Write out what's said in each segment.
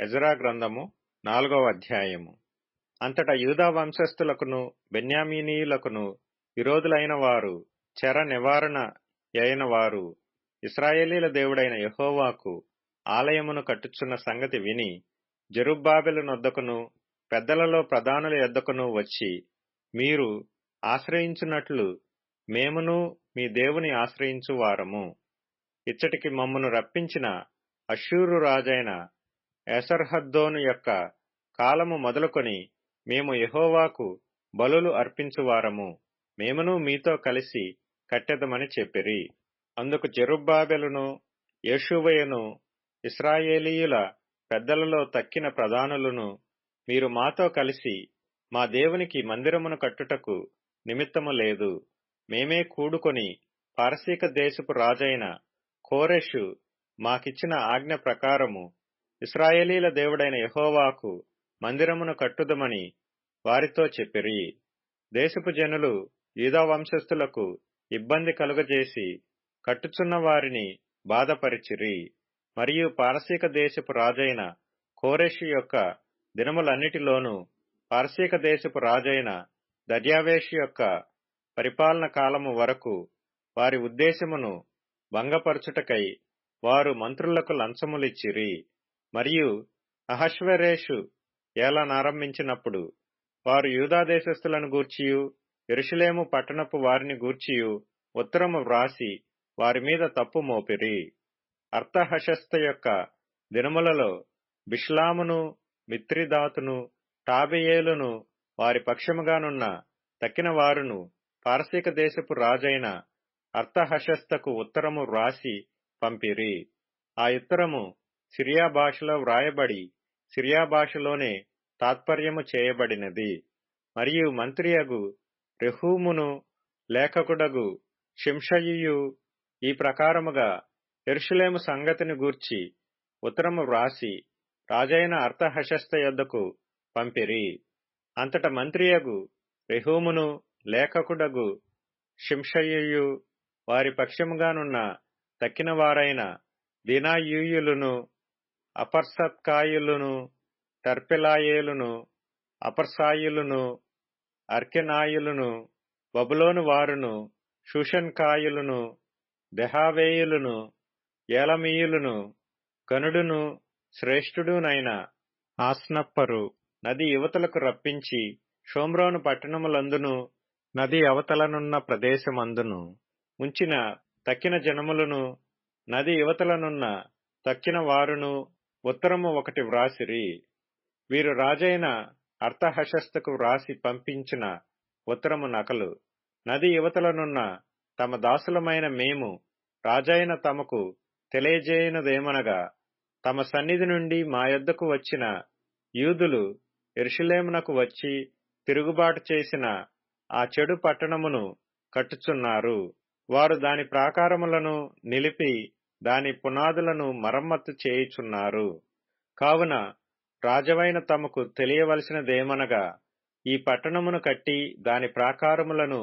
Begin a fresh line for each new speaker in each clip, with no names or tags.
Ezra గ్రంథము 4వ అధ్యాయము. అంతటా యూదా వంశస్థులకును బెన్యామీనీయులకును విరోధులైన వారు, చెర నివారణ అయిన వారు, ఇశ్రాయేలీల దేవుడైన యెహోవాకు ఆలయమును కట్టుచున్న సంగతి విని జెరుబ్బాబెలు నొద్దకును పెద్దలలో ప్రధానుల యొద్దకును వచ్చి, మీరు ఆశ్రయించున్నట్లు మేమును మీ దేవుని ఆశ్రయించు వారము. ఇచ్చటికి మమ్మను రప్పించిన అష్షూరు రాజైన ఏసర్హద్దోను యొక్క కాలము మొదలుకొని మేము యెహోవాకు బలులు అర్పించువారము. మేమును మీతో కలిసి కట్టెదమని చెప్పిరి. అందుకు జెరుబ్బాబెలును యేషూవయును ఇశ్రాయేలీయుల పెద్దలలో తక్కిన ప్రధానులను, మీరు మాతో కలిసి మా దేవునికి మందిరమును కట్టుటకు నిమిత్తము లేదు. మేమే కూడుకొని పారసీక దేశపు రాజైన కోరెషు మాకిచ్చిన ఆజ్ఞ ప్రకారము ఇశ్రాయేలీల దేవుడైన యెహోవాకు మందిరమును కట్టుదమని వారితో చెప్పిరి. దేశపు జనులు యూదా వంశస్థులకు ఇబ్బంది కలుగజేసి కట్టుచున్న వారిని బాధపరిచిరి. మరియు పారసీక దేశపు రాజైన కోరెషు యొక్క దినములన్నిటిలోనూ పారసీక దేశపు రాజైన దర్యావేషు యొక్క పరిపాలన కాలము వరకు వారి ఉద్దేశమును భంగపరచుటకై వారు మంత్రులకు లంచములిచ్చిరి. మరియు అహష్వేరోషు ఏలనారంభించినప్పుడు వారు యూదా దేశస్థులను గూర్చియు యెరూషలేము పట్టణపు వారిని గూర్చియు ఉత్తరము వ్రాసి వారి మీద తప్పు మోపిరి. అర్తహషస్త యొక్క దినములలో బిష్లామును మిత్రిదాతును టాబెయేలును వారి పక్షముగానున్న తక్కిన వారును పారసీక దేశపు రాజైన అర్తహషస్తకు ఉత్తరము వ్రాసి పంపిరి. ఆ ఉత్తరము సిరియా భాషలో వ్రాయబడి సిరియా భాషలోనే తాత్పర్యము చేయబడినది. మరియు మంత్రియగు రెహూమును లేఖకుడగు షింషయియు ఈ ప్రకారముగా యెరూషలేము సంగతిని గూర్చి ఉత్తరము వ్రాసి రాజైన అర్తహషస్త యొద్దకు పంపిరి. అంతట మంత్రియగు రెహూమును లేఖకుడగు షింషయియు వారి పక్షముగానున్న తక్కిన వారైన దీనాయూయులును అపర్సత్కాయులును టర్పెలాయేలును అపర్సాయులును అర్కెనాయులును బబులోను వారును షూషన్కాయులును దెహావేయులును ఏలమీయులును గనుడును శ్రేష్ఠుడునైన ఆస్నప్పరు నది యువతలకు రప్పించి షోమ్రోను పట్టణములందును నది అవతలనున్న ప్రదేశమందును ఉంచిన తక్కిన జనములను నది యువతలనున్న తక్కిన వారును ఉత్తరము ఒకటి వ్రాసిరి. వీరు రాజైన అర్తహషస్తకు వ్రాసి పంపించిన ఉత్తరము నకలు. నది యువతలనున్న తమ దాసులమైన మేము రాజైన తమకు తెలియజేయునదేమనగా, తమ సన్నిధి నుండి మా యొద్దకు వచ్చిన యూదులు యెరూషలేమునకు వచ్చి తిరుగుబాటు చేసిన ఆ చెడు పట్టణమును కట్టుచున్నారు. వారు దాని ప్రాకారములను నిలిపి దాని పునాదులను మరమ్మత్తు చేయుచున్నారు. కావున రాజవైన తమకు తెలియవలసినదేమనగా, ఈ పట్టణమును కట్టి దాని ప్రాకారములను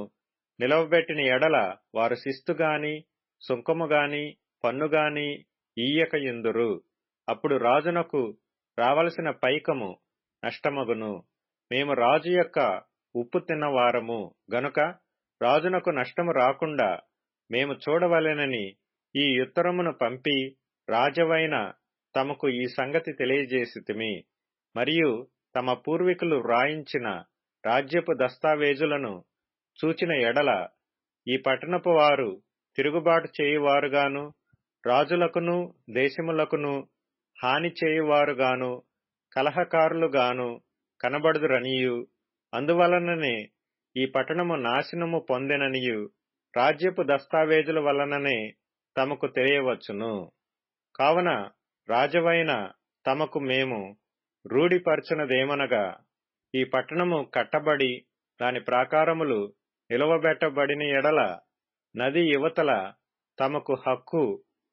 నిలవబెట్టిన ఎడల వారు శిస్తుగాని సుంకముగాని పన్నుగాని ఇయ్యకయుందురు. అప్పుడు రాజునకు రావలసిన పైకము నష్టమగును. మేము రాజు యొక్క ఉప్పు తిన్నవారము గనుక రాజునకు నష్టము రాకుండా మేము చూడవలెనని ఈ ఉత్తరమును పంపి రాజవైన తమకు ఈ సంగతి తెలియజేసితిమి. మరియు తమ పూర్వీకులు వ్రాయించిన రాజ్యపు దస్తావేజులను చూచిన ఎడల ఈ పట్టణపు వారు తిరుగుబాటు చేయువారుగాను రాజులకును దేశములకును హాని చేయువారుగాను కలహకారులుగాను కనబడుదురనియు, అందువలననే ఈ పట్టణము నాశనము పొందెననియు రాజ్యపు దస్తావేజుల వలననే తమకు తెలియవచ్చును. కావున రాజవైన తమకు మేము రూఢిపరచునదేమనగా, ఈ పట్టణము కట్టబడి దాని ప్రాకారములు నిలవబెట్టబడిన ఎడల నది యువతల తమకు హక్కు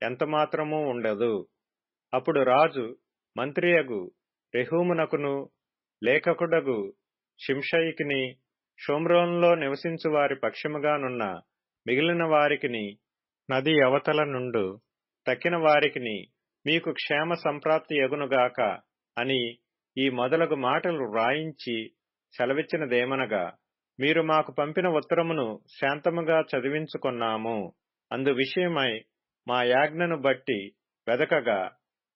ఎంతమాత్రమూ ఉండదు. అప్పుడు రాజు మంత్రియగు రెహూమునకును లేఖకుడగు షింషయికిని షోమ్రోనులో నివసించు వారి పక్షముగానున్న మిగిలిన వారికిని నది అవతల నుండు తక్కిన వారికిని మీకు క్షేమ సంప్రాప్తి యగునుగాక అని ఈ మొదలగు మాటలు వ్రాయించి సెలవిచ్చినదేమనగా, మీరు మాకు పంపిన ఉత్తరమును శాంతముగా చదివించుకొన్నాము. అందు విషయమై మా యాజ్ఞను బట్టి వెదకగా,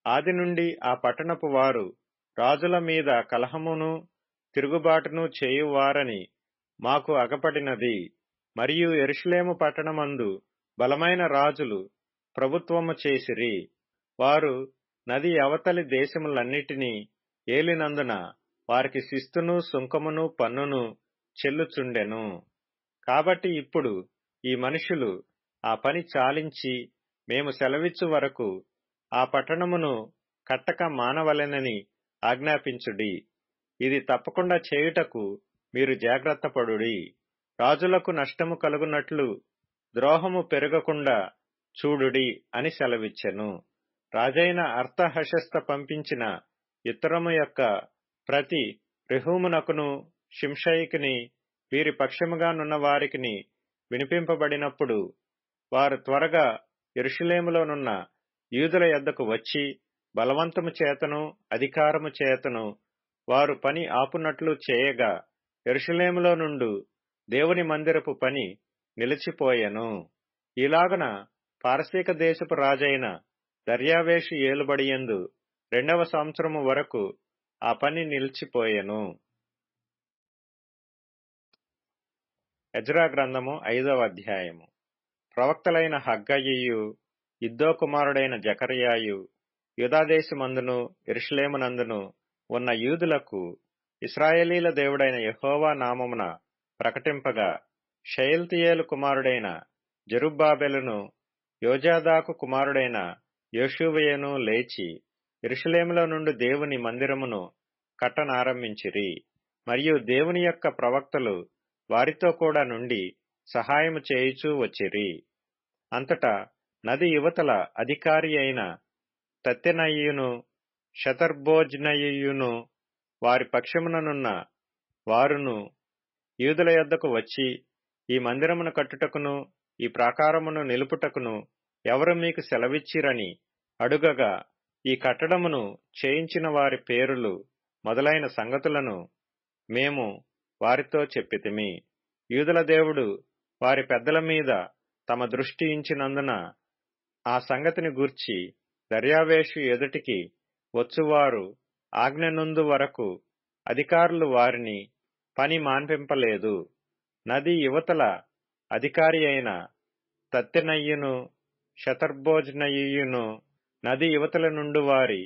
ఆది నుండి ఆ పట్టణపు వారు రాజుల మీద కలహమును తిరుగుబాటును చేయువారని మాకు అగపడినది. మరియు యెరూషలేము పట్టణమందు బలమైన రాజులు ప్రభుత్వము చేసిరి. వారు నది అవతలి దేశములన్నిటినీ ఏలినందున వారికి శిస్తును సుంకమును పన్నును చెల్లుచుండెను. కాబట్టి ఇప్పుడు ఈ మనుషులు ఆ పని చాలించి మేము సెలవిచ్చు వరకు ఆ పట్టణమును కట్టక మానవలెనని ఆజ్ఞాపించుడి. ఇది తప్పకుండా చేయుటకు మీరు జాగ్రత్తపడుడి. రాజులకు నష్టము కలుగునట్లు ద్రోహము పెరగకుండా చూడుడి అని సెలవిచ్చెను. రాజైన అర్తహషస్త పంపించిన ఉత్తరము యొక్క ప్రతి రెహూమునకును షింషయికిని వీరి పక్షముగా నున్న వారికిని వినిపింపబడినప్పుడు, వారు త్వరగా యెరూషలేములోనున్న యూదుల యొద్దకు వచ్చి బలవంతము చేతను అధికారము చేతను వారు పని ఆపునట్లు చేయగా, యెరూషలేములో నుండు దేవుని మందిరపు పని నిలిచిపోయెను. ఈలాగున పారసీక దేశపు రాజైన దర్యావేషు ఏలుబడియందు 2వ సంవత్సరము వరకు ఆ పని నిలిచిపోయెను. ఎజ్రా గ్రంథము 5వ అధ్యాయము. ప్రవక్తలైన హగ్గయియు, ఇద్దో కుమారుడైన జకర్యాయు యూదాదేశమందును యెరూషలేమునందును ఉన్న యూదులకు ఇశ్రాయేలీల దేవుడైన యెహోవా నామమున ప్రకటింపగా, షయల్తీయేలు కుమారుడైన జెరుబ్బాబెలును యోజాదాకు కుమారుడైన యోషువయును లేచి యెరూషలేములో నుండి దేవుని మందిరమును కట్టనారంభించిరి. మరియు దేవుని యొక్క ప్రవక్తలు వారితో కూడా నుండి సహాయము చేయుచూ వచ్చిరి. అంతటా నది యువతల అధికారి అయిన తత్తెనయ్యును షతర్బోజ్నయ్యును వారి పక్షముననున్న వారును యూదుల యొద్దకు వచ్చి, ఈ మందిరమును కట్టుటకును ఈ ప్రాకారమును నిలుపుటకును ఎవరు మీకు సెలవిచ్చిరని అడుగగా, ఈ కట్టడమును చేయించిన వారి పేరులు మొదలైన సంగతులను మేము వారితో చెప్పితిమి. యూదుల దేవుడు వారి పెద్దల మీద తమ దృష్టి ఉంచినందున ఆ సంగతిని గూర్చి దర్యావేషు ఎదుటికి వచ్చువారు ఆజ్ఞ వరకు అధికారులు వారిని పని మాన్పింపలేదు. నది యువతల అధికారి అయిన తత్తెనయ్యును షతర్బోజ్నయ్యును నది యువతల నుండి వారి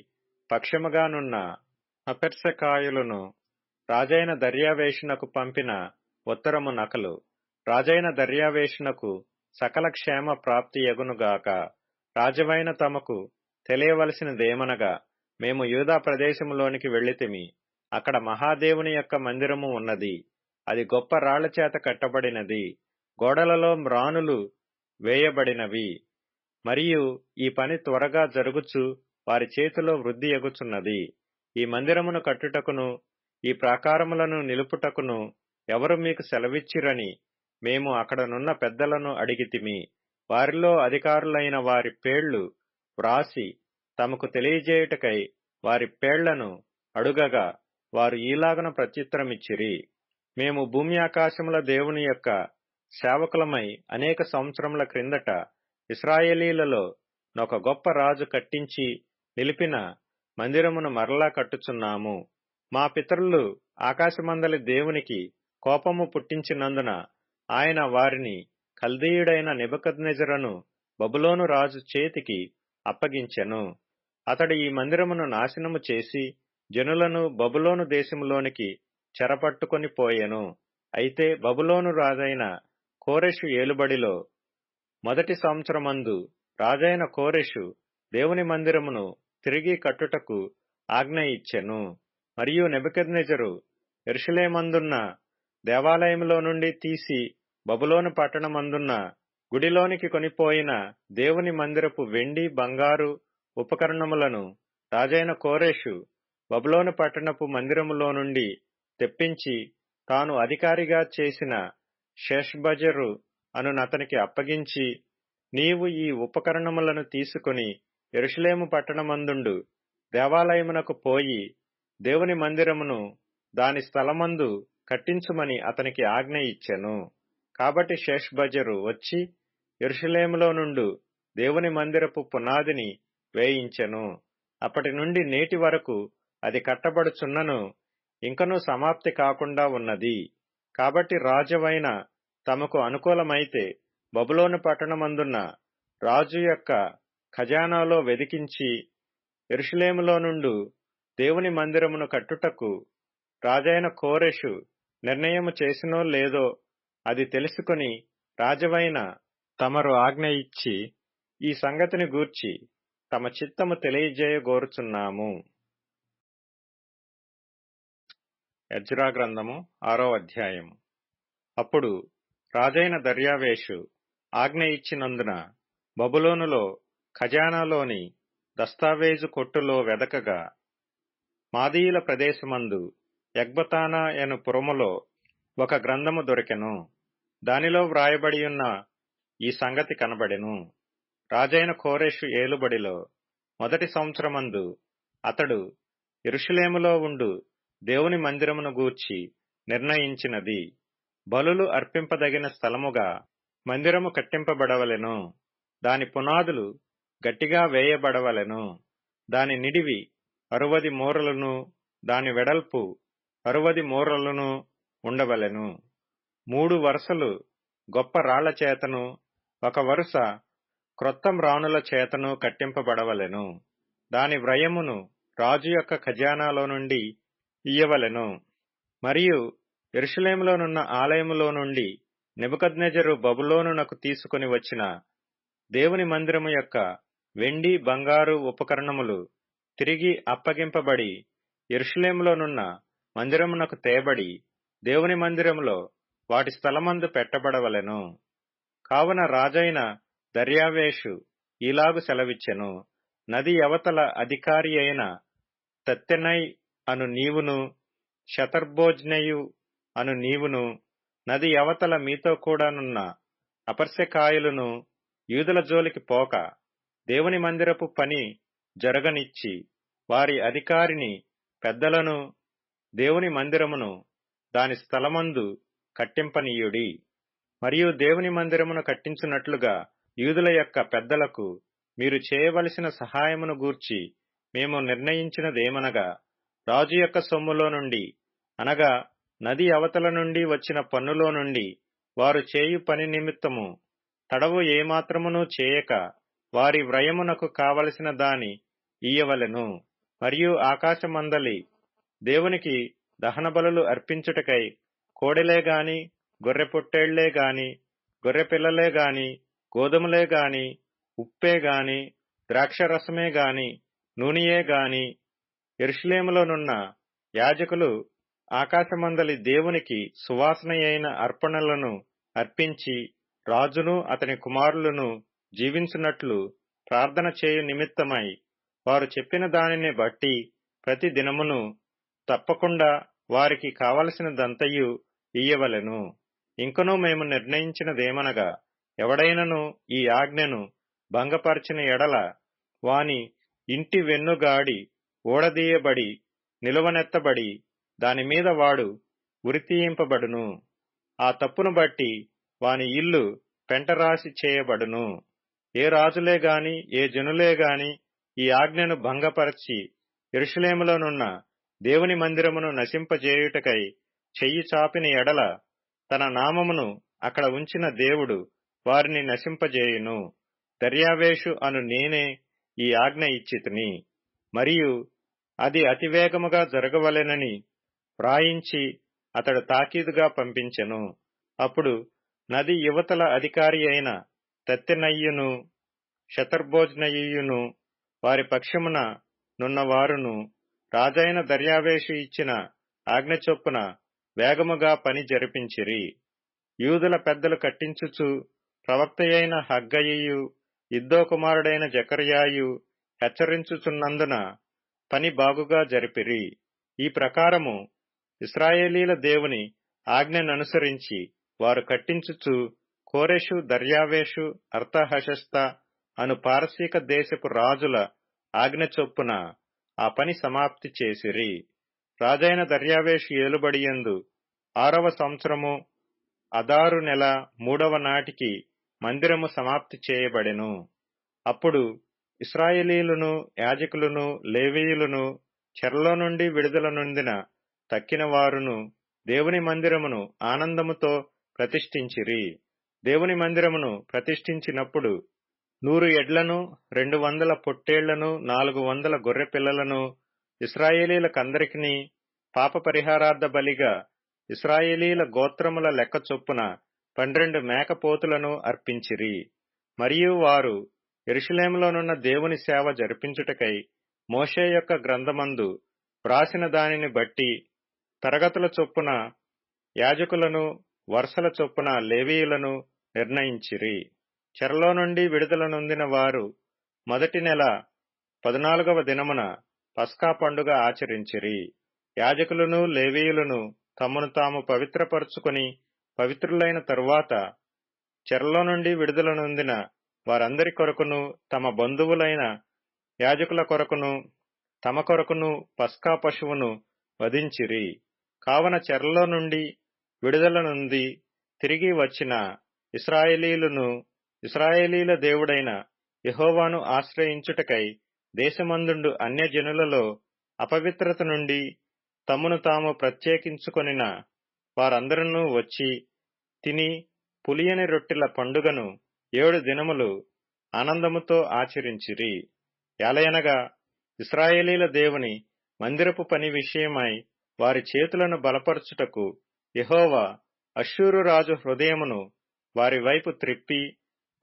పక్షముగానున్న అపెర్సకాయులను రాజైన దర్యావేషునకు పంపిన ఉత్తరము నకలు. రాజైన దర్యావేషునకు సకల క్షేమ ప్రాప్తి యగునుగాక. రాజువైన తమకు తెలియవలసినదేమనగా, మేము యూదా ప్రదేశములోనికి వెళ్ళితిమి. అక్కడ మహాదేవుని యొక్క మందిరము ఉన్నది. అది గొప్ప రాళ్ల చేత కట్టబడినది. గోడలలో మ్రానులు వేయబడినవి. మరియు ఈ పని త్వరగా జరుగుచు వారి చేతిలో వృద్ధి ఎగుచున్నది. ఈ మందిరమును కట్టుటకును ఈ ప్రాకారములను నిలుపుటకును ఎవరు మీకు సెలవిచ్చిరని మేము అక్కడనున్న పెద్దలను అడిగితిమి. వారిలో అధికారులైన వారి పేళ్లు వ్రాసి తమకు తెలియజేయుటకై వారి పేళ్లను అడుగగా, వారు ఈలాగున ప్రత్యుత్తరమిచ్చిరి. మేము భూమి ఆకాశముల దేవుని యొక్క సేవకులమై అనేక సంవత్సరముల క్రిందట ఇశ్రాయేలీలలో నొక గొప్ప రాజు కట్టించి నిలిపిన మందిరమును మరలా కట్టుచున్నాము. మా పితరులు ఆకాశమందలి దేవునికి కోపము పుట్టించినందున ఆయన వారిని కల్దీయుడైన నెబుకద్నెజరును బబులోను రాజు చేతికి అప్పగించెను. అతడు ఈ మందిరమును నాశనము చేసి జనులను బబులోను దేశములోనికి చెరపట్టుకొని పోయెను. అయితే బబులోను రాజైన కోరెషు ఏలుబడిలో మొదటి సంవత్సరమందు రాజైన కోరెషు దేవుని మందిరమును తిరిగి కట్టుటకు ఆజ్ఞ ఇచ్చెను. మరియు నెబుకద్నెజరు యెరూషలేమందున్న దేవాలయములో నుండి తీసి బబులోను పట్టణమందున్న గుడిలోనికి కొనిపోయిన దేవుని మందిరపు వెండి బంగారు ఉపకరణములను రాజైన కోరెషు బబులోను పట్టణపు మందిరములో నుండి తెప్పించి తాను అధికారిగా చేసిన షేష్బజరు అనునతనికి అప్పగించి, నీవు ఈ ఉపకరణములను తీసుకుని యెరూషలేము పట్టణమందుండు దేవాలయమునకు పోయి దేవుని మందిరమును దాని స్థలమందు కట్టించుమని అతనికి ఆజ్ఞ ఇచ్చెను. కాబట్టి షేష్బజ్జరు వచ్చి యెరూషలేములో నుండు దేవుని మందిరపు పునాదిని వేయించెను. అప్పటి నుండి నేటి వరకు అది కట్టబడుచున్నను, ఇంకనూ సమాప్తి కాకుండా ఉన్నది. కాబట్టి రాజవైన తమకు అనుకూలమైతే బబులోను పట్టణమందున్న రాజు యొక్క ఖజానాలో వెదికించి యెరూషలేములో నుండు దేవుని మందిరమును కట్టుటకు రాజైన కోరెషు నిర్ణయము చేసినో లేదో అది తెలుసుకుని రాజవైన తమరు ఆజ్ఞ ఇచ్చి ఈ సంగతిని గూర్చి తమ చిత్తము తెలియజేయగోరుచున్నాము. ఎజ్రా గ్రంథము 6వ అధ్యాయము. అప్పుడు రాజైన దర్యావేషు ఆజ్ఞ ఇచ్చినందున బబులోనులో ఖజానాలోని దస్తావేజు కొట్టులో వెదకగా మాదీయుల ప్రదేశమందు ఎగ్బతానా అను పురములో ఒక గ్రంథము దొరికెను. దానిలో వ్రాయబడియున్న ఈ సంగతి కనబడెను. రాజైన కోరెషు ఏలుబడిలో మొదటి సంవత్సరమందు అతడు యెరూషలేములో ఉండు దేవుని మందిరమును గూర్చి నిర్ణయించినది, బలులు అర్పింపదగిన స్థలముగా మందిరము కట్టింపబడవలెను. దాని పునాదులు గట్టిగా వేయబడవలెను. దాని నిడివి 60 మూరలను, దాని వెడల్పు 60 మూరలను ఉండవలెను. 3 వరుసలు గొప్ప రాళ్ల చేతను, ఒక వరుస క్రొత్త మ్రానుల చేతను కట్టింపబడవలెను. దాని వ్రయమును రాజు యొక్క ఖజానాలో నుండి ఇయ్యవలెను. మరియు యెరూషలేములోనున్న ఆలయములో నుండి నెబుకద్నెజరు బబులోనునకు తీసుకుని వచ్చిన దేవుని మందిరము యొక్క వెండి బంగారు ఉపకరణములు తిరిగి అప్పగింపబడి యెరూషలేములోనున్న మందిరమునకు తేబడి దేవుని మందిరములో వాటి స్థలమందు పెట్టబడవలెను. కావున రాజైన దర్యావేషు ఈలాగు సెలవిచ్చెను: నది అవతల అధికారి అయిన తత్తెనై అను నీవును, షతర్బోజ్నెయు అను నీవును, నది అవతల మీతో కూడానున్న అపర్సెకాయులను యూదుల జోలికి పోక దేవుని మందిరపు పని జరగనిచ్చి వారి అధికారిని పెద్దలను దేవుని మందిరమును దాని స్థలమందు కట్టింపనీయుడి. మరియు దేవుని మందిరమును కట్టించున్నట్లుగా యూదుల యొక్క పెద్దలకు మీరు చేయవలసిన సహాయమును గూర్చి మేము నిర్ణయించినదేమనగా, రాజు యొక్క సొమ్ములో నుండి, అనగా నది అవతల నుండి వచ్చిన పన్నులో నుండి వారు చేయు పని నిమిత్తము తడవు ఏమాత్రమునూ చేయక వారి వ్రయమునకు కావలసిన దాని ఇయ్యవలెను. మరియు ఆకాశమందలి దేవునికి దహనబలులు అర్పించుటకై కోడెలే గాని, గొర్రె పొట్టేళ్లే గాని, గొర్రె పిల్లలే గాని, గోధుమలే గాని, ఉప్పే గాని, ద్రాక్షరసమే గాని, నూనెయే గాని, యెరూషలేములోనున్న యాజకులు ఆకాశమందలి దేవునికి సువాసనయైన అర్పణలను అర్పించి రాజును అతని కుమారులను జీవించున్నట్లు ప్రార్థన చేయు నిమిత్తమై వారు చెప్పిన దానిని బట్టి ప్రతి దినమును తప్పకుండా వారికి కావలసినదంతయు ఇయ్యవలెను. ఇంకనూ మేము నిర్ణయించినదేమనగా, ఎవడైనను ఈ ఆజ్ఞను భంగపరిచిన ఎడల వాని ఇంటి వెన్నుగాడి ఊడదీయబడి నిలువనెత్తబడి దానిమీద వాడు ఉరితీయింపబడును. ఆ తప్పును బట్టి వాని ఇల్లు పెంటరాసి చేయబడును. ఏ రాజులే గాని, ఏ జనులే గాని ఈ ఆజ్ఞను భంగపరచి యెరూషలేములోనున్న దేవుని మందిరమును నశింపజేయుటకై చెయ్యి చాపిన ఎడల తన నామమును అక్కడ ఉంచిన దేవుడు వారిని నశింపజేయును. దర్యావేషు అను నేనే ఈ ఆజ్ఞ ఇచ్చితిని. మరియు అది అతివేగముగా జరగవలెనని వ్రాయించి అతడు తాకీదుగా పంపించెను. అప్పుడు నది యువతల అధికారి అయిన తత్తెనయ్యును, షతర్బోజ్నయియును వారి పక్షమున నున్నవారును రాజైన దర్యావేషు ఇచ్చిన ఆజ్ఞ చొప్పున వేగముగా పని జరిపించిరి. యూదుల పెద్దలు కట్టించుచు ప్రవక్తయైన హగ్గయియు, ఇద్దో కుమారుడైన జకర్యాయు హెచ్చరించుచున్నందున పని బాగుగా జరిపిరి. ఈ ప్రకారము ఇశ్రాయేలీల దేవుని ఆజ్ఞననుసరించి వారు కట్టించుచు కోరెషు, దర్యావేషు, అర్తహషస్త అను పారసీక దేశపు రాజుల ఆజ్ఞ చొప్పున ఆ పని సమాప్తి చేసిరి. రాజైన దర్యావేషు ఏలుబడియందు 6వ సంవత్సరము అదారు నెల 3వ నాటికి మందిరము సమాప్తి చేయబడెను. అప్పుడు ఇశ్రాయేలీయులను, యాజకులను, లేవీయులను, చెరలో నుండి విడుదల నొందిన తక్కిన వారును దేవుని మందిరమును ఆనందముతో ప్రతిష్ఠించిరి. దేవుని మందిరమును ప్రతిష్ఠించినప్పుడు 100 ఎడ్లను, 200 పొట్టేళ్లను, 400 గొర్రె పిల్లలను ఇశ్రాయేలీయులకందరికిని పాప పరిహారార్థ బలిగా ఇశ్రాయేలీయుల గోత్రముల లెక్క చొప్పున 12 మేకపోతులను అర్పించిరి. మరియు వారు యెరూషలేములోనున్న దేవుని సేవ జరిపించుటకై మోషే యొక్క గ్రంథమందు వ్రాసిన దానిని బట్టి తరగతుల చొప్పున యాజకులను, వరుసల చొప్పున లేవీయులను నిర్ణయించిరి. చెరలో నుండి విడుదల నొందిన వారు మొదటి నెల 14వ దినమున పస్కా పండుగ ఆచరించిరి. యాజకులను, లేవీయులను తమను తాము పవిత్రపరచుకొని పవిత్రులైన తరువాత చెరలో నుండి విడుదల నొందిన వారందరి కొరకును, తమ బంధువులైన యాజకుల కొరకును, తమ కొరకును పస్కా పశువును వధించిరి. కావున చెరలో నుండి విడుదల నొంది తిరిగి వచ్చిన ఇశ్రాయేలీయులను ఇశ్రాయేలీయుల దేవుడైన యెహోవాను ఆశ్రయించుటకై దేశమందుండు అన్యజనులలో అపవిత్రత నుండి తమను తాము ప్రత్యేకించుకొనిన వారందరూ వచ్చి తిని పులియని రొట్టెల పండుగను 7 దినములు ఆనందముతో ఆచరించిరి. ఏలయనగా ఇశ్రాయేలీయుల దేవుని మందిరపు పని విషయమై వారి చేతులను బలపరచుటకు యెహోవా అష్షూరు రాజు హృదయమును వారి వైపు త్రిప్పి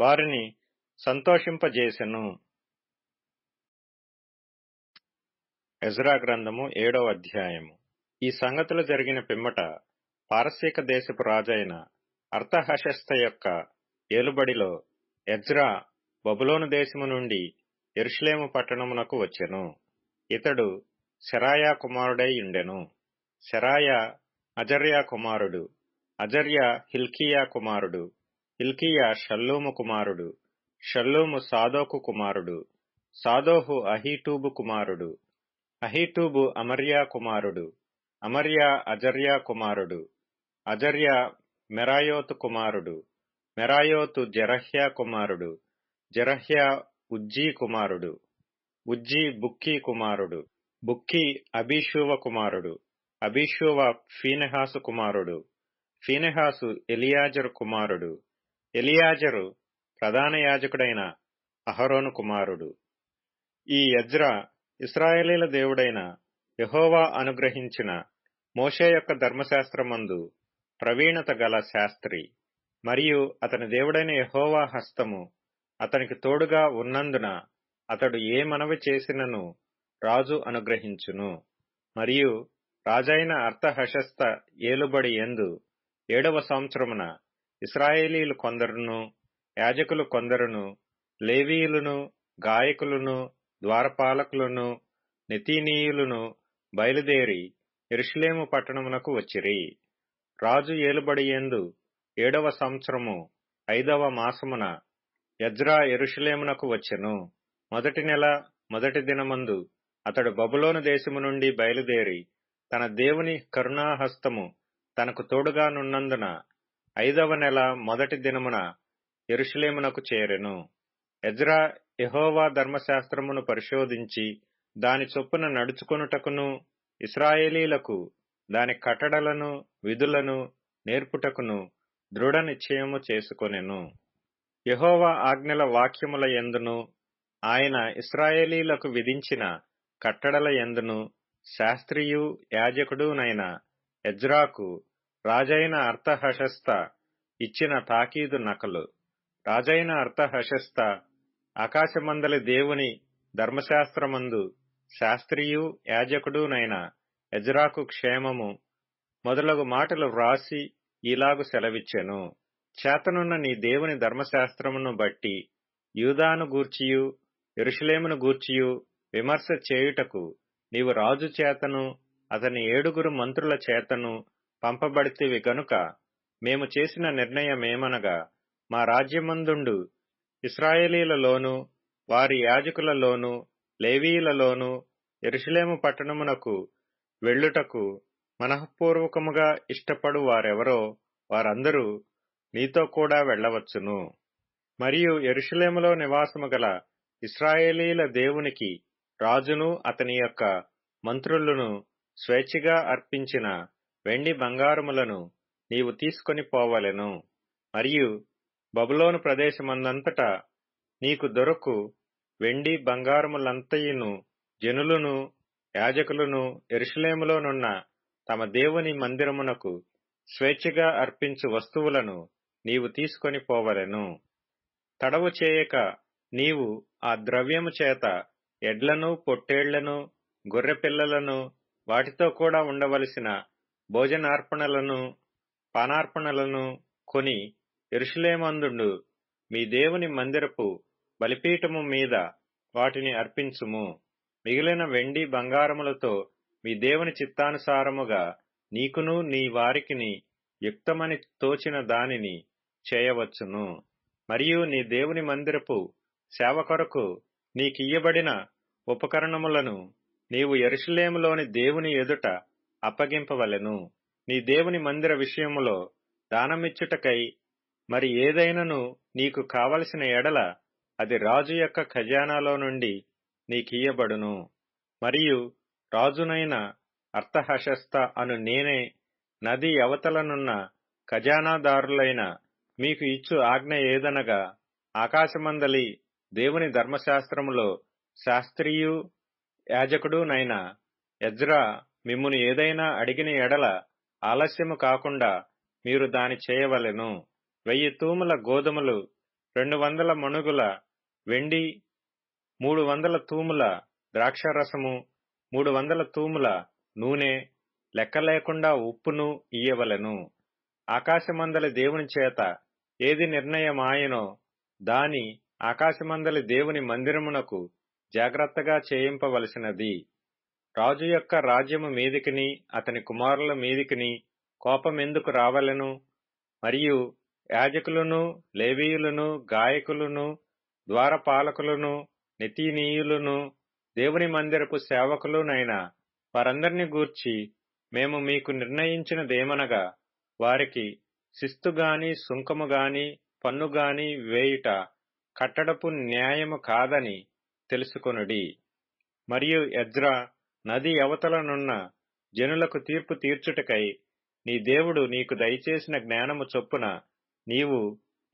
వారిని సంతోషింపజేసెను. ఎజ్రా గ్రంథము 7వ అధ్యాయము. ఈ సంగతులు జరిగిన పిమ్మట పారసీక దేశపు రాజైన అర్తహషస్త యొక్క ఏలుబడిలో ఎజ్రా బబులోను దేశము నుండి యెరూషలేము పట్టణమునకు వచ్చెను. ఇతడు సెరాయా కుమారుడై ఉండెను. సెరాయా అజర్యా కుమారుడు, అజర్యా హిల్కీయా కుమారుడు, హిల్కీయా షల్లూము కుమారుడు, షల్లూము సాదోకు కుమారుడు, సాదోకు అహీటూబు కుమారుడు, అహీటూబు అమర్యా కుమారుడు, అమర్యా అజర్యా కుమారుడు, అజర్యా మెరాయోతు కుమారుడు, మెరాయోతు జెరహ్యా కుమారుడు, జెరహ్యా ఉజ్జీ కుమారుడు, ఉజ్జీ బుక్కీ కుమారుడు, బుక్కీ అబీషూవ కుమారుడు, అబీషూవ ఫీనెహాసు కుమారుడు, ఫీనెహాసు ఎలియాజరు కుమారుడు, ఎలియాజరు ప్రధాన యాజకుడైన అహరోను కుమారుడు. ఈ ఎజ్రా ఇశ్రాయేలీల దేవుడైన యెహోవా అనుగ్రహించిన మోషే యొక్క ధర్మశాస్త్రమందు ప్రవీణత గల శాస్త్రి. మరియు అతని దేవుడైన యెహోవా హస్తము అతనికి తోడుగా ఉన్నందున అతడు ఏ మనవి చేసినను రాజు అనుగ్రహించును. మరియు రాజైన అర్తహషస్త ఏలుబడి యందు 7వ సంవత్సరమున ఇశ్రాయేలీయులు కొందరును, యాజకులు కొందరును, లేవీయులను, గాయకులను, ద్వారపాలకులను, నెతీనీయులను బయలుదేరి యెరూషలేము పట్టణమునకు వచ్చిరి. రాజు ఏలుబడి యందు 7వ సంవత్సరము 5వ మాసమున ఎజ్రా యెరూషలేమునకు వచ్చెను. మొదటి నెల మొదటి దినమందు అతడు బబులోను దేశము నుండి బయలుదేరి తన దేవుని కరుణాహస్తము తనకు తోడుగా నున్నందున 5వ నెల మొదటి దినమున యెరూషలేమునకు చేరెను. ఎజ్రా యెహోవా ధర్మశాస్త్రమును పరిశోధించి దాని చొప్పున నడుచుకొనుటకును, ఇశ్రాయేలీలకు దాని కట్టడలను, విధులను నేర్పుటకును దృఢ నిశ్చయము చేసుకొనెను. యెహోవా ఆజ్ఞల వాక్యముల యందును, ఆయన ఇశ్రాయేలీలకు విధించిన కట్టడల యందును శాస్త్రియు యాజకుడునైన ఎజ్రాకు రాజైన అర్తహషస్త ఇచ్చిన తాకీదు నకలు. రాజైన అర్తహషస్త ఆకాశమందలి దేవుని ధర్మశాస్త్రమందు శాస్త్రియు యాజకుడునైన ఎజ్రాకు క్షేమము మొదలగు మాటలు వ్రాసి ఈలాగు సెలవిచ్చెను. చేతనున్న నీ దేవుని ధర్మశాస్త్రమును బట్టి యూదాను గూర్చియు యెరూషలేమును గూర్చియు విమర్శ చేయుటకు నీవు రాజు చేతను అతని 7 మంత్రుల చేతను పంపబడితివి గనుక మేము చేసిన నిర్ణయమేమనగా, మా రాజ్యమందుండు ఇశ్రాయేలీలలోను, వారి యాజకులలోను, లేవీయులలోను యెరూషలేము పట్టణమునకు వెళ్ళుటకు మనఃపూర్వకముగా ఇష్టపడు వారెవరో వారందరూ నీతో కూడా వెళ్ళవచ్చును. మరియు యెరూషలేములో నివాసము గల ఇశ్రాయేలీల దేవునికి రాజును అతని యొక్క మంత్రులను స్వేచ్ఛగా అర్పించిన వెండి బంగారములను నీవు తీసుకొని పోవలెను. మరియు బబులోను ప్రదేశమందంతటా నీకు దొరకు వెండి బంగారములంతయును జనులను యాజకులను యెరూషలేములోనున్న తమ దేవుని మందిరమునకు స్వేచ్ఛగా అర్పించు వస్తువులను నీవు తీసుకొని పోవలెను. తడవు చేయక నీవు ఆ ద్రవ్యము చేత ఎడ్లను పొట్టేళ్లను గొర్రెపిల్లలను వాటితో కూడా ఉండవలసిన భోజనార్పణలను పానార్పణలను కొని యెరూషలేమందుండు మీ దేవుని మందిరపు బలిపీఠము మీద వాటిని అర్పించుము. మిగిలిన వెండి బంగారములతో మీ దేవుని చిత్తానుసారముగా నీకును నీ వారికిని యుక్తమని తోచిన దానిని చేయవచ్చును. మరియు నీ దేవుని మందిరపు సేవ కొరకు నీకియ్యబడిన ఉపకరణములను నీవు యెరూషలేములోని దేవుని ఎదుట అప్పగింపవలెను. నీ దేవుని మందిర విషయములో దానమిచ్చుటకై మరి ఏదైనను నీకు కావలసిన ఎడల అది రాజు యొక్క ఖజానాలో నుండి నీకియ్యబడును. మరియు రాజునైన అర్తహషస్త అను నేనే నది అవతలనున్న ఖజానాదారులైన మీకు ఇచ్చు ఆజ్ఞ ఏదనగా, ఆకాశమందలి దేవుని ధర్మశాస్త్రములో శాస్త్రియు యాజకుడునైన ఎజ్రా మిమ్మును ఏదైనా అడిగిన ఎడల ఆలస్యము కాకుండా మీరు దాని చేయవలెను. 1000 తూముల గోధుమలు, 200 మణుగుల వెండి, 300 తూముల ద్రాక్షరసము, 300 తూముల నూనె, లెక్కలేకుండా ఉప్పును ఇయ్యవలెను. ఆకాశమందలి దేవుని చేత ఏది నిర్ణయమాయనో దాని ఆకాశమందలి దేవుని మందిరమునకు జాగ్రత్తగా చేయింపవలసినది. రాజు యొక్క రాజ్యము మీదికిని అతని కుమారుల మీదికిని కోపమెందుకు రావలెను? మరియు యాజకులను, లేవీయులను, గాయకులను, ద్వారపాలకులను, నెతీనీయులను, దేవుని మందిరపు సేవకులునైన వారందరిని గూర్చి మేము మీకు నిర్ణయించినదేమనగా, వారికి శిస్తుగాని సుంకముగాని పన్నుగాని వేయుట కట్టడపు న్యాయము కాదని తెలుసుకొనుడి. మరియు ఎజ్రా నది అవతలనున్న జనులకు తీర్పు తీర్చుటకై నీ దేవుడు నీకు దయచేసిన జ్ఞానము చొప్పున నీవు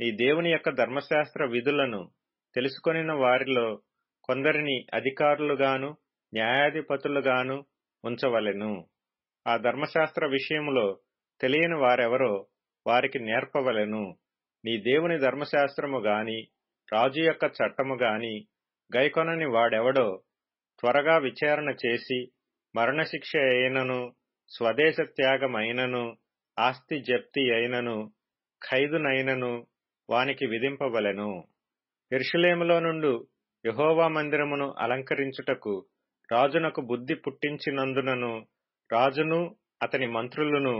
నీ దేవుని యొక్క ధర్మశాస్త్ర విధులను తెలుసుకొనిన వారిలో కొందరిని అధికారులుగాను న్యాయాధిపతులుగాను ఉంచవలెను. ఆ ధర్మశాస్త్ర విషయములో తెలియని వారెవరో వారికి నేర్పవలెను. నీ దేవుని ధర్మశాస్త్రము గాని రాజు యొక్క చట్టము గాని గైకొనని వాడెవడో త్వరగా విచారణ చేసి మరణశిక్ష అయినను, స్వదేశ త్యాగమైనను, ఆస్తి జప్తి అయినను, ఖైదునైనను వానికి విధింపవలెను. యెరూషలేములో నుండు యెహోవా మందిరమును అలంకరించుటకు రాజునకు బుద్ధి పుట్టించినందునను, రాజును అతని మంత్రులను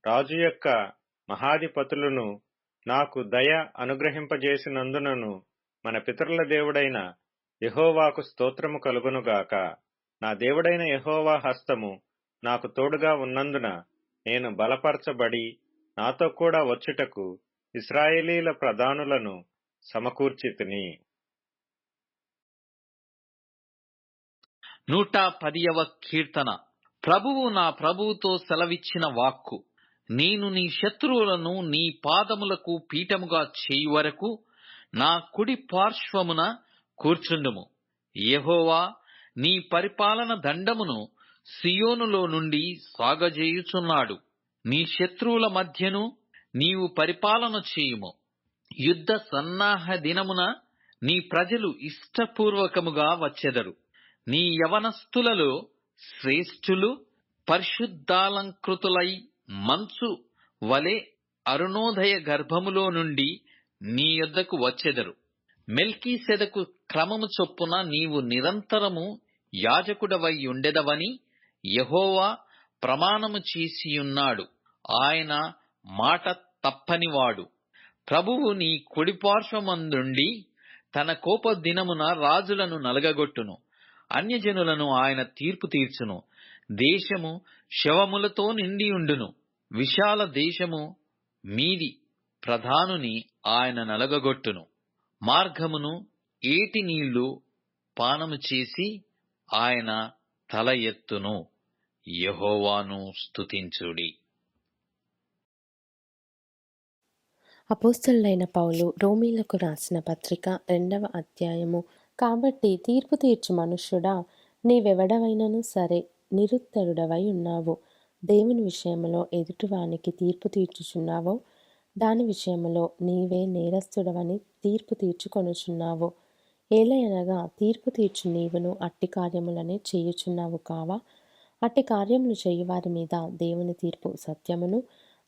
రాజు యొక్క మహాధిపతులను నాకు దయ అనుగ్రహింపజేసినందునను మన పితరుల దేవుడైన యెహోవాకు స్తోత్రము కలుగునుగాక. నా దేవుడైన యెహోవా హస్తము నాకు తోడుగా ఉన్నందున నేను బలపరచబడి నాతో కూడా వచ్చుటకు ఇశ్రాయేలీల ప్రధానులను సమకూర్చితిని.
110వ కీర్తన. ప్రభువు నా ప్రభువుతో సెలవిచ్చిన వాక్కు, నేను నీ శత్రువులను నీ పాదములకు పీఠముగా చేయు వరకు నా కుడి పార్శ్వమున కూర్చుండుము. యెహోవా నీ పరిపాలన దండమును సియోనులో నుండి సాగజేయుచున్నాడు. నీ శత్రువుల మధ్యను నీవు పరిపాలన చేయుము. యుద్ధ సన్నాహ దినమున నీ ప్రజలు ఇష్టపూర్వకముగా వచ్చెదరు. నీ యవనస్తులలో శ్రేష్ఠులు పరిశుద్ధాలంకృతులై మంచు వలె అరుణోదయ గర్భములో నుండి నీ యొద్దకు వచ్చెదరు. మెల్కీసెదకు క్రమము చొప్పున నీవు నిరంతరము యాజకుడవై ఉండెదవని యెహోవా ప్రమాణము చేసియున్నాడు. ఆయన మాట తప్పనివాడు. ప్రభువు నీ కుడిపార్శ్వమందుండి తన కోప దినమున రాజులను నలగగొట్టును. అన్యజనులను ఆయన తీర్పు తీర్చును. దేశము శవములతో నిండియుండును. విశాల దేశము మీది ప్రధానుని ఆయన నలగగొట్టును. మార్గమును ఏటి నీళ్లు పానము చేసి ఆయన తల ఎత్తును. యెహోవాను స్తుతించుడి.
అపోస్తలుడైన పౌలు రోమీలకు రాసిన పత్రిక 2వ అధ్యాయము. కాబట్టి తీర్పు తీర్చు మనుష్యుడా, నీవెవడవైనను సరే నిరుత్తరుడవై ఉన్నావు. దేవుని విషయములో ఎదుటివానికి తీర్పు తీర్చుచున్నావో, దాని విషయములో నీవే నేరస్తుడవని తీర్పు తీర్చుకొనుచున్నావు. ఏలయనగా తీర్పు తీర్చు నీవును అట్టి కార్యములనే చేయుచున్నావు కావా? అట్టి కార్యములు చేయువారి మీద దేవుని తీర్పు సత్యమును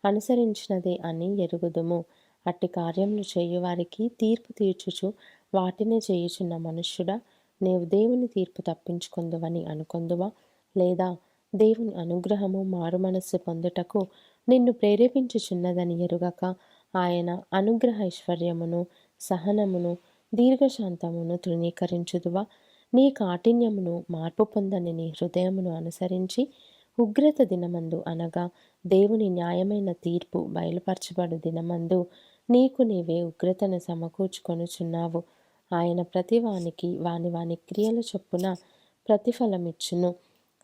అనుసరించినదే అని ఎరుగుదుము. అట్టి కార్యములు చేయువారికి తీర్పు తీర్చుచు వాటినే చేయుచున్న మనుష్యుడా, నీవు దేవుని తీర్పు తప్పించుకొందువని అనుకొందువా? లేదా దేవుని అనుగ్రహము మారుమనస్సు పొందుటకు నిన్ను ప్రేరేపించుచున్నదని ఎరుగక ఆయన అనుగ్రహ ఐశ్వర్యమును సహనమును దీర్ఘశాంతమును తృణీకరించుదువా? నీ కాఠిన్యమును మార్పు పొందని నీ హృదయమును అనుసరించి ఉగ్రత దినమందు అనగా దేవుని న్యాయమైన తీర్పు బయలుపరచబడు దినమందు నీకు నీవే ఉగ్రతను సమకూర్చుకొనుచున్నావు. ఆయన ప్రతివానికి వాని వాని క్రియల చొప్పున ప్రతిఫలమిచ్చును.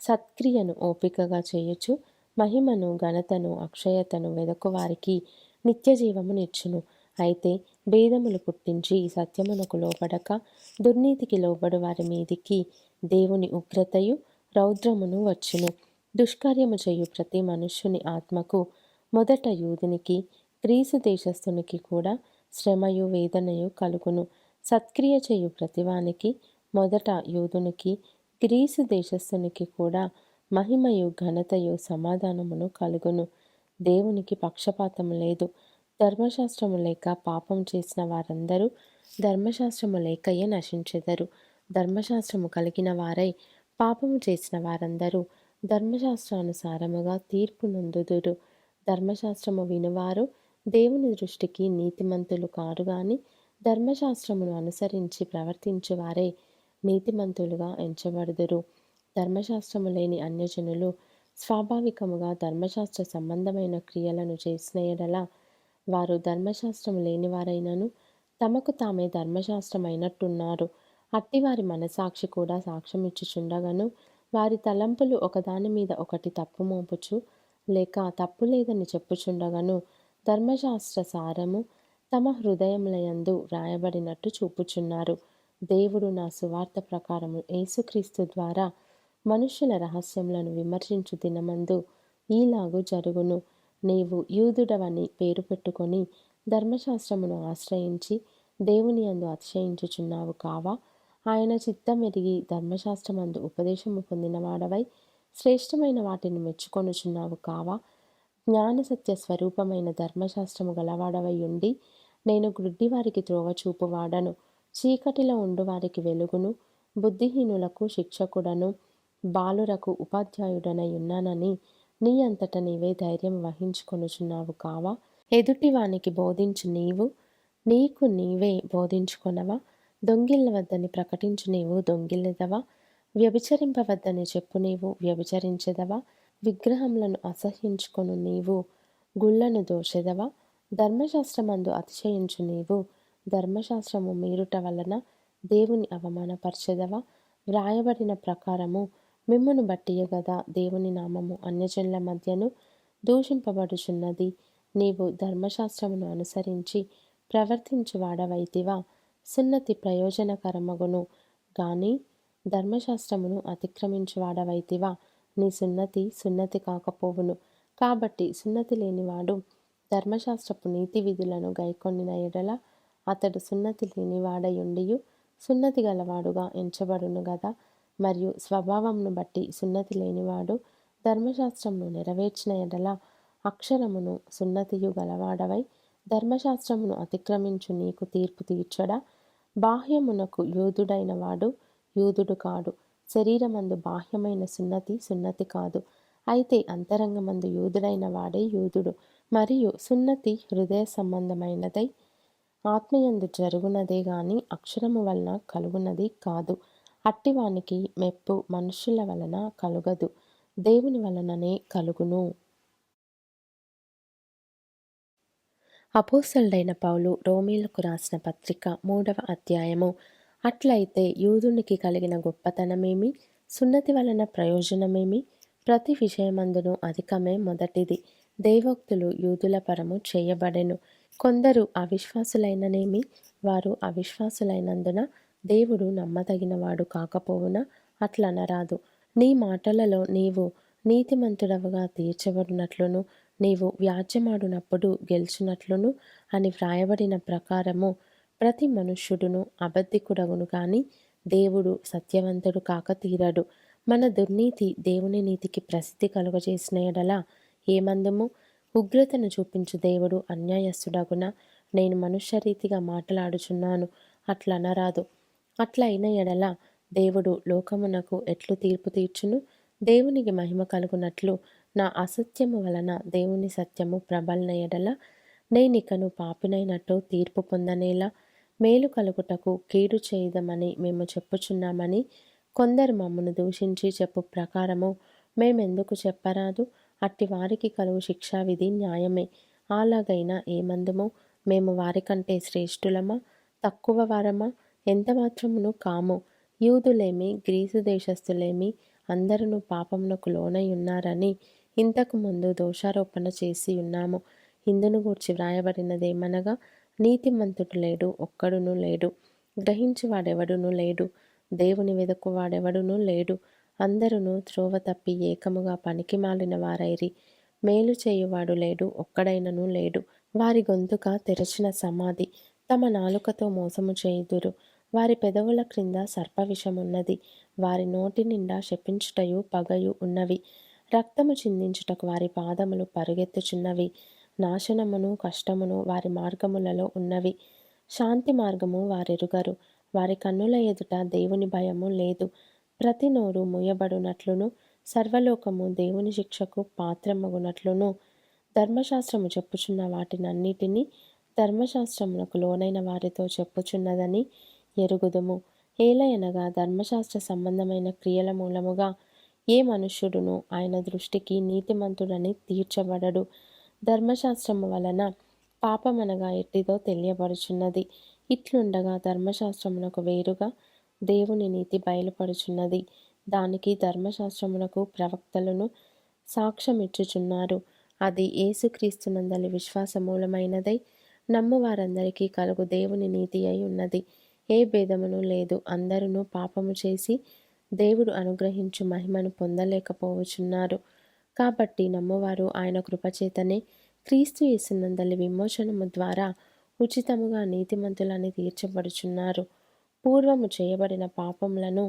సత్క్రియను ఓపికగా చేయుచు మహిమను ఘనతను అక్షయతను వెదకువారికి నిత్యజీవమునిచ్చును. అయితే భేదములు పుట్టించి సత్యమునకు లోబడక దుర్నీతికి లోబడు వారి మీదికి దేవుని ఉగ్రతయు రౌద్రమును వచ్చును. దుష్కార్యము చేయు ప్రతి మనుష్యుని ఆత్మకు మొదట యూదునికి గ్రీసు దేశస్థునికి కూడా శ్రమయు వేదనయు కలుగును. సత్క్రియ చేయు ప్రతివానికి మొదట యూదునికి గ్రీసు దేశస్థునికి కూడా మహిమయు ఘనతయు సమాధానమును కలుగును. దేవునికి పక్షపాతము లేదు. ధర్మశాస్త్రము లేక పాపం చేసిన వారందరూ ధర్మశాస్త్రము లేకయే నశించెదరు. ధర్మశాస్త్రము కలిగిన వారై పాపము చేసిన వారందరూ ధర్మశాస్త్రానుసారముగా తీర్పు నొందుదురు. ధర్మశాస్త్రము వినువారు దేవుని దృష్టికి నీతిమంతులు కారు గాని ధర్మశాస్త్రమును అనుసరించి ప్రవర్తించువారే నీతిమంతులుగా ఎంచబడుదురు. ధర్మశాస్త్రము లేని అన్యజనులు స్వాభావికముగా ధర్మశాస్త్ర సంబంధమైన క్రియలను చేసిన ఎడల వారు ధర్మశాస్త్రము లేనివారైనను తమకు తామే ధర్మశాస్త్రమైనట్టున్నారు. అట్టివారి మనసాక్షి కూడా సాక్ష్యమిచ్చుచుండగను వారి తలంపులు ఒకదాని మీద ఒకటి తప్పు మోపుచు లేక తప్పు లేదని చెప్పుచుండగను ధర్మశాస్త్ర సారము తమ హృదయములయందు వ్రాయబడినట్టు చూపుచున్నారు. దేవుడు నా సువార్త ప్రకారము యేసుక్రీస్తు ద్వారా మనుష్యుల రహస్యములను విమర్శించు దినమందు ఈలాగు జరుగును. నీవు యూదుడవని పేరు పెట్టుకొని ధర్మశాస్త్రమును ఆశ్రయించి దేవుని యందు అతిశయించుచున్నావు కావా? ఆయన చిత్తమెరిగి ధర్మశాస్త్రమందు ఉపదేశము పొందినవాడవై శ్రేష్టమైన వాటిని మెచ్చుకొనుచున్నావు కావా? జ్ఞానసత్య స్వరూపమైన ధర్మశాస్త్రము గలవాడవై ఉండి నేను గ్రుడ్డివారికి త్రోవ చూపువాడను, చీకటిలో ఉండు వారికి వెలుగును, బుద్ధిహీనులకు శిక్షకుడను, బాలురకు ఉపాధ్యాయుడనై ఉన్నానని నీ అంతట నీవే ధైర్యం వహించుకొనుచున్నావు కావా? ఎదుటివానికి బోధించు నీవు నీకు నీవే బోధించుకొనవా? దొంగిల్లవద్దని ప్రకటించు నీవు దొంగిల్లెదవా? వ్యభిచరింపవద్దని చెప్పు నీవు వ్యభిచరించెదవా? విగ్రహములను అసహ్యించుకొను నీవు గుళ్లను దోషెదవా? ధర్మశాస్త్రమందు అతిశయించు నీవు ధర్మశాస్త్రము మీరుట వలన దేవుని అవమానపరచెదవా? వ్రాయబడిన ప్రకారము మిమ్మును బట్టియే గదా దేవుని నామము అన్యజనుల మధ్యను దూషింపబడుచున్నది. నీవు ధర్మశాస్త్రమును అనుసరించి ప్రవర్తించువాడవైతివా? సున్నతి ప్రయోజనకరమగును గాని ధర్మశాస్త్రమును అతిక్రమించువాడవైతివా? నీ సున్నతి కాకపోవును. కాబట్టి సున్నతి లేనివాడు ధర్మశాస్త్రపు నీతి విధులను గైకొనిన ఎడల అతడు సున్నతి లేనివాడయుండియు సున్నతి గలవాడుగా ఎంచబడును గదా. మరియు స్వభావమును బట్టి సున్నతి లేనివాడు ధర్మశాస్త్రమును నెరవేర్చిన ఎడల అక్షరమును సున్నతియు గలవాడవై ధర్మశాస్త్రమును అతిక్రమించు నీకు తీర్పు తీర్చడా? బాహ్యమునకు యూదుడైన వాడు యూదుడు కాడు. శరీరమందు బాహ్యమైన సున్నతి కాదు. అయితే అంతరంగమందు యూదుడైన వాడే యూదుడు. మరియు సున్నతి హృదయ సంబంధమైనదై ఆత్మయందు జరుగునదే గాని అక్షరము వలన కలుగునది కాదు. అట్టివానికి మెప్పు మనుష్యుల వలన కలుగదు, దేవుని వలననే కలుగును. అపోస్తలుడైన పౌలు రోమీలకు రాసిన పత్రిక 3వ అధ్యాయము. అట్లయితే యూదునికి కలిగిన గొప్పతనమేమి, సున్నతి వలన ప్రయోజనమేమి? ప్రతి విషయమందును అధికమే మొదటిది, దేవోక్తులు యూదుల పరము చేయబడెను. కొందరు అవిశ్వాసులైననేమి, వారు అవిశ్వాసులైనందున దేవుడు నమ్మదగినవాడు కాకపోవునా? అట్లనరాదు. నీ మాటలలో నీవు నీతిమంతుడవుగా తీర్చబడినట్లును, నీవు వ్యాజ్యమాడునప్పుడు గెలుచునట్లును అని వ్రాయబడిన ప్రకారము ప్రతి మనుష్యుడును అబద్ధికుడగును గాని దేవుడు సత్యవంతుడు కాక తీరడు. మన దుర్నీతి దేవుని నీతికి ప్రసిద్ధి కలుగజేసిన ఎడల ఏమందుము? ఉగ్రతను చూపించు దేవుడు అన్యాయస్తుడగున? నేను మనుష్యరీతిగా మాట్లాడుచున్నాను, అట్లనరాదు. అట్లయిన ఎడల దేవుడు లోకమునకు ఎట్లు తీర్పు తీర్చును? దేవునికి మహిమ కలుగునట్లు నా అసత్యము వలన దేవుని సత్యము ప్రబలిన ఎడల నేనికను పాపినైనట్టు తీర్పు పొందనేలా? మేలు కలుగుటకు కీడు చేయదమని మేము చెప్పుచున్నామని కొందరు మమ్మను దూషించి చెప్పు ప్రకారము మేమెందుకు చెప్పరాదు? అట్టి వారికి కలుగు శిక్షావిధి న్యాయమే. అలాగైనా ఏమందుము? మేము వారికంటే శ్రేష్ఠులమా, తక్కువ వారమా? ఎంత మాత్రమును కాము. యూదులేమి గ్రీసు దేశస్థులేమి అందరూ పాపమునకు లోనై ఉన్నారని ఇంతకు ముందు దోషారోపణ చేసి ఉన్నాము. ఇందును గూర్చి వ్రాయబడినదేమనగా, నీతిమంతుడు లేడు, ఒక్కడునూ లేడు, గ్రహించువాడెవడునూ లేడు, దేవుని వెదకువాడెవడునూ లేడు, అందరూ త్రోవ తప్పి ఏకముగా పనికిమాలిన వారైరి, మేలు చేయువాడు లేడు, ఒక్కడైనను లేడు. వారి గొంతుక తెరచిన సమాధి, తమ నాలుకతో మోసము చేయుదురు. వారి పెదవుల క్రింద సర్పవిషమున్నది, వారి నోటి నిండా శపించుటయు పగయు ఉన్నవి. రక్తము చిందించుటకు వారి పాదములు పరుగెత్తుచున్నవి. నాశనమును కష్టమును వారి మార్గములలో ఉన్నవి. శాంతి మార్గము వారెరుగరు. వారి కన్నుల ఎదుట దేవుని భయము లేదు. ప్రతి నోరు మూయబడునట్లును, సర్వలోకము దేవుని శిక్షకు పాత్రమగునట్లును ధర్మశాస్త్రము చెప్పుచున్న వాటినన్నిటినీ ధర్మశాస్త్రమునకు లోనైన వారితో చెప్పుచున్నదని ఎరుగుదుము. ఏలయనగా ధర్మశాస్త్ర సంబంధమైన క్రియల మూలముగా ఏ మనుష్యుడును ఆయన దృష్టికి నీతిమంతుడని తీర్చబడడు. ధర్మశాస్త్రము వలన పాపమనగా ఎట్టిదో తెలియబడుచున్నది. ఇట్లుండగా ధర్మశాస్త్రమునకు వేరుగా దేవుని నీతి బయలుపడుచున్నది. దానికి ధర్మశాస్త్రమునకు ప్రవక్తలను సాక్ష్యమిచ్చుచున్నారు. అది యేసుక్రీస్తునందలి విశ్వాస మూలమైనదై నమ్ము వారందరికీ కలుగు దేవుని నీతి అయి ఉన్నది. ఏ భేదమును లేదు. అందరూ పాపము చేసి దేవుడు అనుగ్రహించు మహిమను పొందలేకపోవచున్నారు. కాబట్టి నమ్మువారు ఆయన కృపచేతనే క్రీస్తు యేసునందలి విమోచనము ద్వారా ఉచితముగా నీతిమంతులని తీర్చబడుచున్నారు. పూర్వము చేయబడిన పాపములను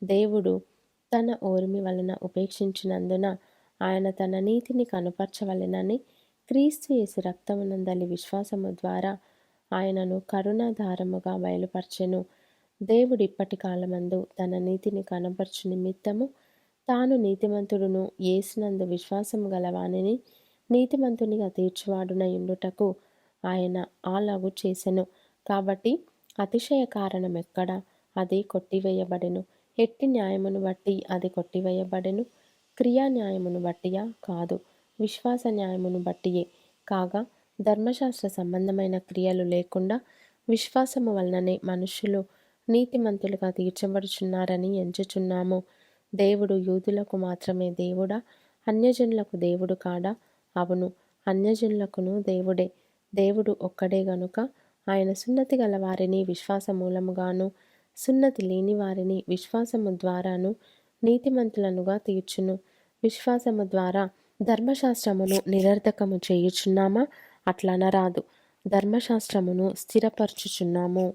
దేవుడు తన ఓర్మి వలన ఉపేక్షించినందున ఆయన తన నీతిని కనుపరచవలెనని క్రీస్తు యేసు రక్తమునందలి విశ్వాసము ద్వారా ఆయనను కరుణాధారముగా బయలుపరచెను. దేవుడు ఇప్పటి కాలమందు తన నీతిని కనపరచు నిమిత్తము తాను నీతిమంతుడును యేసునందు విశ్వాసము గలవానిని నీతిమంతునిగా తీర్చువాడునై ఉండుటకు ఆయన అలాగు చేసెను. కాబట్టి అతిశయ కారణం ఎక్కడ? అది కొట్టివేయబడెను. ఎట్టి న్యాయమును బట్టి అది కొట్టివేయబడెను? క్రియా న్యాయమును బట్టియా? కాదు, విశ్వాస న్యాయమును బట్టియే. కాగా ధర్మశాస్త్ర సంబంధమైన క్రియలు లేకుండా విశ్వాసము వలననే మనుష్యులు నీతిమంతులుగా తీర్చబడుచున్నారని ఎంచుచున్నాము. దేవుడు యూదులకు మాత్రమే దేవుడా? అన్యజనులకు దేవుడు కాడా? అవును, అన్యజనులకును దేవుడే. దేవుడు ఒక్కడే గనుక ఆయన సున్నతి గల వారిని విశ్వాస మూలముగాను, సున్నతి లేని వారిని విశ్వాసము ద్వారాను నీతిమంతులనుగా తీర్చును. విశ్వాసము ద్వారా ధర్మశాస్త్రమును నిరర్ధకము చేయుచున్నామా? అట్లనరాదు, ధర్మశాస్త్రమును స్థిరపరచుచున్నాము.